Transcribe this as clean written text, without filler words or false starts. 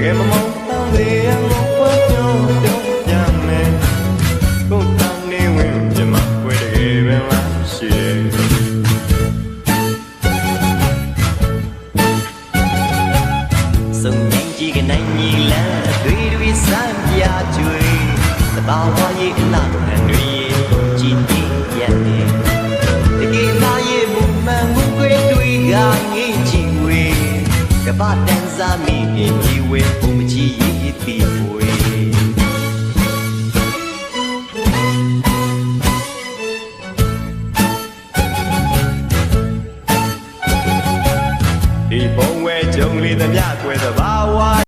ယ်မမောင်းတောင်းလေရငုံပွားပြောပြမယ်ကိုတောင်းနေဝင်ပြမွေတကယ်ပဲလားရှိစုံနေကြီးကနိုင်ကြီးလမ်းတွေစမ်းပြကျွေးတဘာဝရဲ့အနာတွေကြည်တည်ရတယ်တကယ်လာရဲ့မူမှန်ကိုတွေငေးကြည့်ဝေကဘာတန်စားမိကြီးဝေဘုံမကြီး